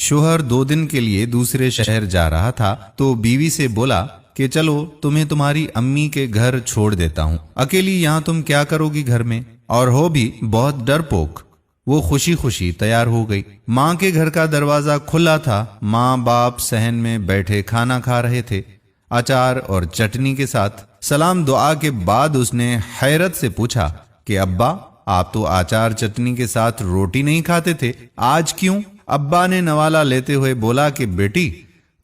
शोहर 2 दिन के लिए दूसरे शहर जा रहा था तो बीवी से बोला कि चलो तुम्हें तुम्हारी अम्मी के घर छोड़ देता हूँ, अकेली यहाँ तुम क्या करोगी घर में, और हो भी बहुत डरपोक। वो खुशी खुशी तैयार हो गई। माँ के घर का दरवाजा खुला था। माँ बाप सहन में बैठे खाना खा रहे थे, अचार और चटनी के साथ। सलाम दुआ के बाद उसने हैरत से पूछा कि अब्बा, आप तो अचार चटनी के साथ रोटी नहीं खाते थे, आज क्यों? अब्बा ने नवाला लेते हुए बोला कि बेटी,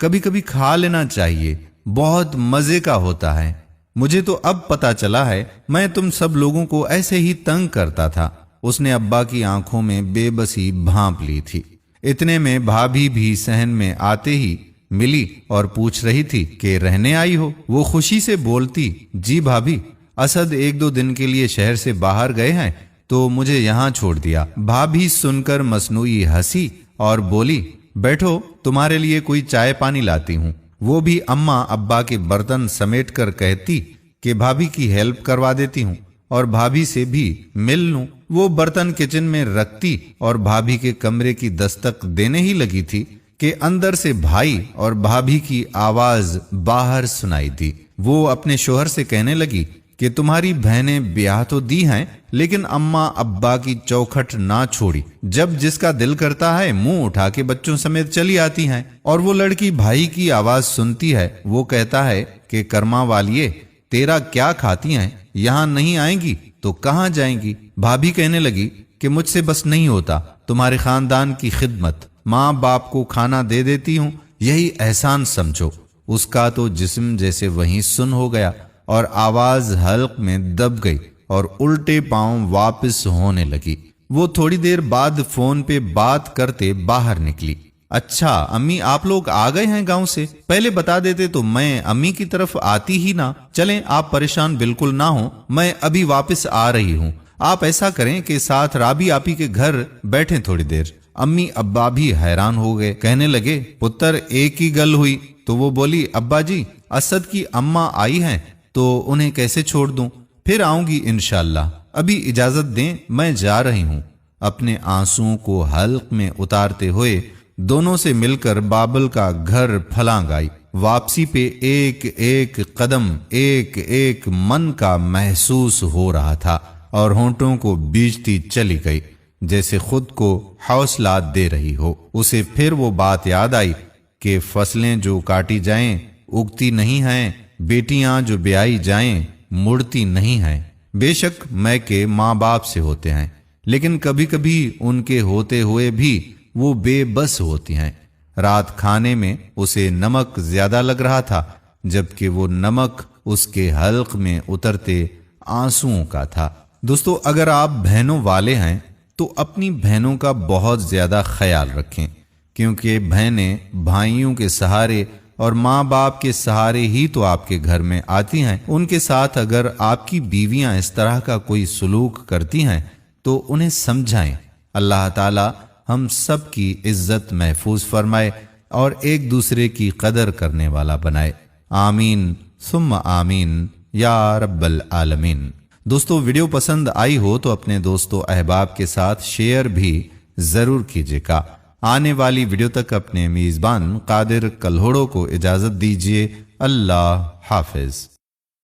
कभी कभी खा लेना चाहिए, बहुत मजे का होता है। मुझे तो अब पता चला है, मैं तुम सब लोगों को ऐसे ही तंग करता था। उसने अब्बा की आंखों में बेबसी भांप ली थी। इतने में भाभी भी सहन में आते ही मिली और पूछ रही थी कि रहने आई हो? वो खुशी से बोलती, जी भाभी, असद 1-2 दिन के लिए शहर से बाहर गए हैं तो मुझे यहाँ छोड़ दिया। भाभी सुनकर मसनूई हंसी और बोली, बैठो, तुम्हारे लिए कोई चाय पानी लाती हूँ। वो भी अम्मा अब्बा के बर्तन समेट कर कहती कि भाभी की हेल्प करवा देती हूँ और भाभी से भी मिल लूं। वो बर्तन किचन में रखती और भाभी के कमरे की दस्तक देने ही लगी थी कि अंदर से भाई और भाभी की आवाज बाहर सुनाई दी। वो अपने शोहर से कहने लगी कि तुम्हारी बहनें ब्याह तो दी हैं, लेकिन अम्मा अब्बा की चौखट ना छोड़ी। जब जिसका दिल करता है मुंह उठा के बच्चों समेत चली आती हैं। और वो लड़की भाई की आवाज सुनती है। वो कहता है कि कर्मा वालिए, तेरा क्या खाती हैं, यहाँ नहीं आएंगी तो कहाँ जाएंगी? भाभी कहने लगी कि मुझसे बस नहीं होता तुम्हारे खानदान की खिदमत, माँ बाप को खाना दे देती हूँ, यही एहसान समझो। उसका तो जिस्म जैसे वहीं सुन हो गया और आवाज हल्क में दब गई और उल्टे पांव वापस होने लगी। वो थोड़ी देर बाद फोन पे बात करते बाहर निकली। अच्छा अम्मी, आप लोग आ गए हैं गांव से? पहले बता देते तो मैं अम्मी की तरफ आती ही ना। चलें, आप परेशान बिल्कुल ना हो, मैं अभी वापस आ रही हूँ। आप ऐसा करें कि साथ राबी आपी के घर बैठें थोड़ी देर। अम्मी अब्बा भी हैरान हो गए, कहने लगे, पुत्र एक ही गल हुई। तो वो बोली, अब्बा जी, असद की अम्मा आई हैं तो उन्हें कैसे छोड़ दूं? फिर आऊंगी इंशाल्लाह, अभी इजाजत दें, मैं जा रही हूं। अपने आंसुओं को हल्क में उतारते हुए दोनों से मिलकर बाबल का घर फलांग आई। वापसी पे एक एक कदम एक एक मन का महसूस हो रहा था और होंठों को बीजती चली गई, जैसे खुद को हौसला दे रही हो। उसे फिर वो बात याद आई कि फसलें जो काटी जाएं उगती नहीं हैं, बेटियां जो ब्याही जाएं मुड़ती नहीं हैं। बेशक मैके माँ बाप से होते हैं, लेकिन कभी कभी उनके होते हुए भी वो बेबस होती हैं। रात खाने में उसे नमक ज्यादा लग रहा था, जबकि वो नमक उसके हल्क में उतरते आंसुओं का था। दोस्तों, अगर आप बहनों वाले हैं तो अपनी बहनों का बहुत ज्यादा ख्याल रखें, क्योंकि बहनें भाइयों के सहारे और माँ बाप के सहारे ही तो आपके घर में आती हैं। उनके साथ अगर आपकी बीवियां इस तरह का कोई सुलूक करती हैं तो उन्हें समझाएं। अल्लाह ताला हम सब की इज्जत महफूज फरमाए और एक दूसरे की कदर करने वाला बनाए। आमीन सुम्मा आमीन या रब्बल आलमीन। दोस्तों, वीडियो पसंद आई हो तो अपने दोस्तों अहबाब के साथ शेयर भी जरूर कीजिएगा। आने वाली वीडियो तक अपने मेजबान कादिर कल्होड़ो को इजाजत दीजिए। अल्लाह हाफिज।